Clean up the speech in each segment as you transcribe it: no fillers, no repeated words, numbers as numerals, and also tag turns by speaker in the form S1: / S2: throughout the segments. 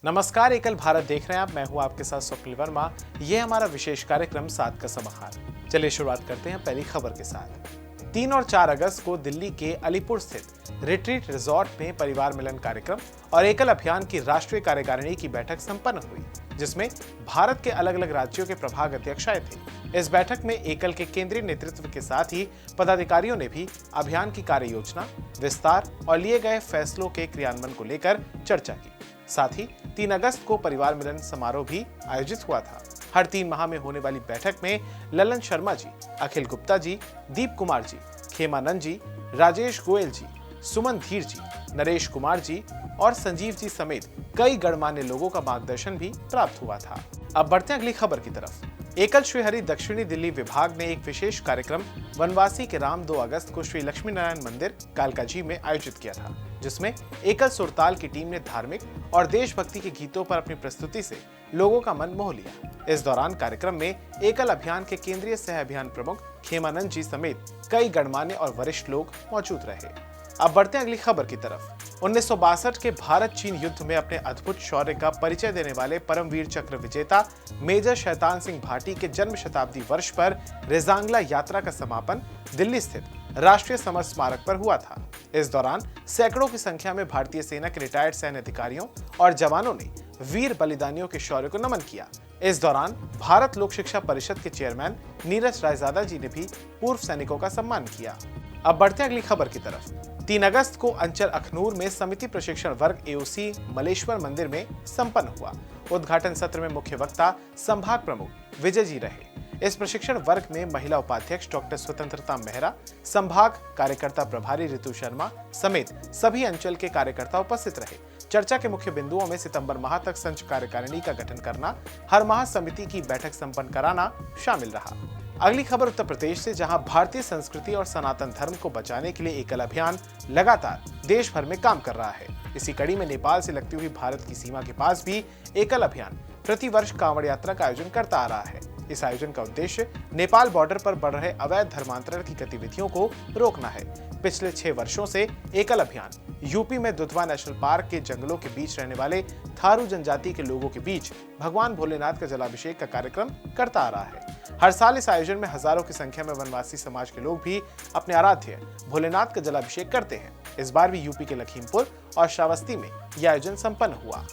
S1: नमस्कार, एकल भारत देख रहे हैं आप। मैं हूं आपके साथ स्वप्निल वर्मा। ये हमारा विशेष कार्यक्रम 7 का समाहार। चलिए शुरुआत करते हैं पहली खबर के साथ। 3 और 4 अगस्त को दिल्ली के अलीपुर स्थित रिट्रीट रिजॉर्ट में परिवार मिलन कार्यक्रम और एकल अभियान की राष्ट्रीय कार्यकारिणी की बैठक संपन्न हुई, जिसमें भारत के अलग अलग राज्यों के प्रभाग अध्यक्ष आए थे। इस बैठक में एकल के केंद्रीय नेतृत्व के साथ ही पदाधिकारियों ने भी अभियान की कार्य योजना, विस्तार और लिए गए फैसलों के क्रियान्वयन को लेकर चर्चा की। साथ ही 3 अगस्त को परिवार मिलन समारोह भी आयोजित हुआ था। हर 3 माह में होने वाली बैठक में ललन शर्मा जी, अखिल गुप्ता जी, दीप कुमार जी, खेमानंद जी, राजेश गोयल जी, सुमन धीर जी, नरेश कुमार जी और संजीव जी समेत कई गणमान्य लोगों का मार्गदर्शन भी प्राप्त हुआ था। अब बढ़ते हैं अगली खबर की तरफ। एकल श्रीहरि दक्षिणी दिल्ली विभाग ने एक विशेष कार्यक्रम वनवासी के राम 2 अगस्त को श्री लक्ष्मी नारायण मंदिर कालकाजी में आयोजित किया था, जिसमें एकल सुरताल की टीम ने धार्मिक और देशभक्ति के गीतों पर अपनी प्रस्तुति से लोगों का मन मोह लिया। इस दौरान कार्यक्रम में एकल अभियान के केंद्रीय सह अभियान प्रमुख खेमानंद जी समेत कई गणमान्य और वरिष्ठ लोग मौजूद रहे। अब बढ़ते हैं अगली खबर की तरफ। 1962 के भारत चीन युद्ध में अपने अद्भुत शौर्य का परिचय देने वाले परमवीर चक्र विजेता मेजर शैतान सिंह भाटी के जन्म शताब्दी वर्ष पर रेजांगला यात्रा का समापन दिल्ली स्थित राष्ट्रीय समर स्मारक पर हुआ था। इस दौरान सैकड़ों की संख्या में भारतीय सेना के रिटायर्ड सैन्य अधिकारियों और जवानों ने वीर बलिदानियों के शौर्य को नमन किया। इस दौरान भारत लोक शिक्षा परिषद के चेयरमैन नीरज रायजादा जी ने भी पूर्व सैनिकों का सम्मान किया। अब बढ़ते हैं अगली खबर की तरफ। 3 अगस्त को अंचल अखनूर में समिति प्रशिक्षण वर्ग एओसी मलेश्वर मंदिर में संपन्न हुआ। उद्घाटन सत्र में मुख्य वक्ता संभाग प्रमुख विजय जी रहे। इस प्रशिक्षण वर्ग में महिला उपाध्यक्ष डॉक्टर स्वतंत्रता मेहरा, संभाग कार्यकर्ता प्रभारी ऋतु शर्मा समेत सभी अंचल के कार्यकर्ता उपस्थित रहे। चर्चा के मुख्य बिंदुओं में सितंबर माह तक संच कार्यकारिणी का गठन करना, हर माह समिति की बैठक संपन्न कराना शामिल रहा। अगली खबर उत्तर प्रदेश से, जहां भारतीय संस्कृति और सनातन धर्म को बचाने के लिए एकल अभियान लगातार देश भर में काम कर रहा है। इसी कड़ी में नेपाल से लगती हुई भारत की सीमा के पास भी एकल अभियान प्रतिवर्ष कांवड़ यात्रा का आयोजन करता आ रहा है। इस आयोजन का उद्देश्य नेपाल बॉर्डर पर बढ़ रहे अवैध धर्मांतरण की गतिविधियों को रोकना है। पिछले 6 वर्षों से एकल अभियान यूपी में दुधवा नेशनल पार्क के जंगलों के बीच रहने वाले थारू जनजाति के लोगों के बीच भगवान भोलेनाथ का जलाभिषेक का कार्यक्रम करता आ रहा है। हर साल इस आयोजन में हजारों की संख्या में वनवासी समाज के लोग भी अपने आराध्य भोलेनाथ का जलाभिषेक करते हैं। इस बार भी यूपी के लखीमपुर और श्रावस्ती में यह आयोजन संपन्न हुआ।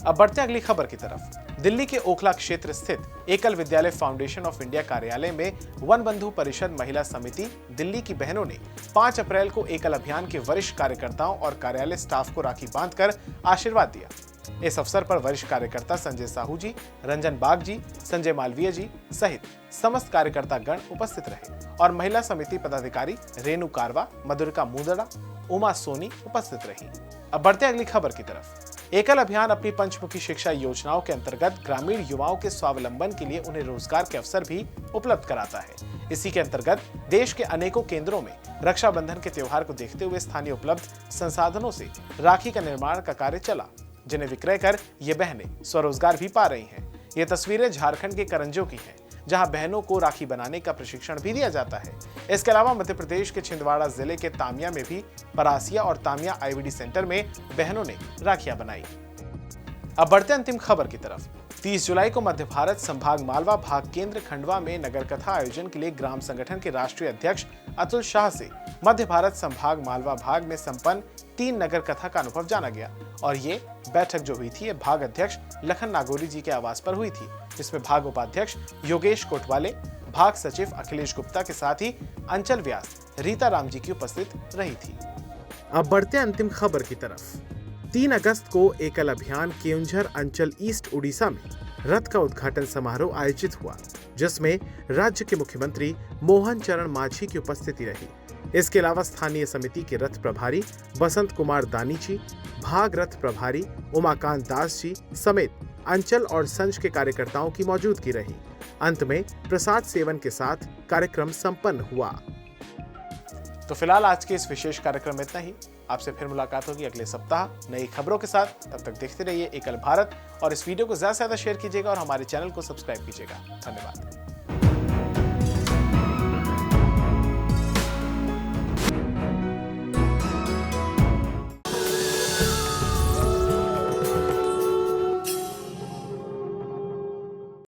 S1: अब बढ़ते अगली खबर की तरफ। दिल्ली के ओखला क्षेत्र स्थित एकल विद्यालय फाउंडेशन ऑफ इंडिया कार्यालय में वन बंधु परिषद महिला समिति दिल्ली की बहनों ने 5 अप्रैल को एकल अभियान के वरिष्ठ कार्यकर्ताओं और कार्यालय स्टाफ को राखी बांधकर आशीर्वाद दिया। इस अवसर पर वरिष्ठ कार्यकर्ता संजय साहू जी, रंजन बाग जी, संजय मालवीय जी सहित समस्त कार्यकर्ता गण उपस्थित रहे और महिला समिति पदाधिकारी रेणु कारवा, मधुरिका मुंदड़ा, उमा सोनी उपस्थित रही। अब बढ़ते अगली खबर की तरफ। एकल अभियान अपनी पंचमुखी शिक्षा योजनाओं के अंतर्गत ग्रामीण युवाओं के स्वावलंबन के लिए उन्हें रोजगार के अवसर भी उपलब्ध कराता है। इसी के अंतर्गत देश के अनेकों केंद्रों में रक्षाबंधन के त्योहार को देखते हुए स्थानीय उपलब्ध संसाधनों से राखी का निर्माण का कार्य चला, जिन्हें विक्रय कर ये बहनें स्वरोजगार भी पा रही हैं। ये तस्वीरें झारखंड के करंजों की हैं, जहां बहनों को राखी बनाने का प्रशिक्षण भी दिया जाता है। इसके अलावा मध्य प्रदेश के छिंदवाड़ा जिले के तामिया में भी परासिया और तामिया आईवीडी सेंटर में बहनों ने राखियां बनाई। अब बढ़ते अंतिम खबर की तरफ। 30 जुलाई को मध्य भारत संभाग मालवा भाग केंद्र खंडवा में नगर कथा आयोजन के लिए ग्राम संगठन के राष्ट्रीय अध्यक्ष अतुल शाह से मध्य भारत संभाग मालवा भाग में संपन्न 3 नगर कथा का अनुभव जाना गया। और ये बैठक जो हुई थी, भाग अध्यक्ष लखन नागोरी जी के आवास पर हुई थी, जिसमें भाग उपाध्यक्ष योगेश कोटवाले, भाग सचिव अखिलेश गुप्ता के साथ ही अंचल व्यास रीता राम जी की उपस्थित रही थी। अब बढ़ते अंतिम खबर की तरफ। 3 अगस्त को एकल अभियान केउंझर अंचल ईस्ट उड़ीसा में रथ का उद्घाटन समारोह आयोजित हुआ, जिसमें राज्य के मुख्यमंत्री मोहन चरण मांझी की उपस्थिति रही। इसके अलावा स्थानीय समिति के रथ प्रभारी बसंत कुमार दानी जी, भाग रथ प्रभारी उमाकांत दास जी समेत अंचल और संच के कार्यकर्ताओं की मौजूदगी रही। अंत में प्रसाद सेवन के साथ कार्यक्रम संपन्न हुआ। तो फिलहाल आज के इस विशेष कार्यक्रम में इतना ही। आपसे फिर मुलाकात होगी अगले सप्ताह नई खबरों के साथ। तब तक देखते रहिए एकल भारत और इस वीडियो को ज्यादा से ज्यादा शेयर कीजिएगा और हमारे चैनल को सब्सक्राइब कीजिएगा। धन्यवाद।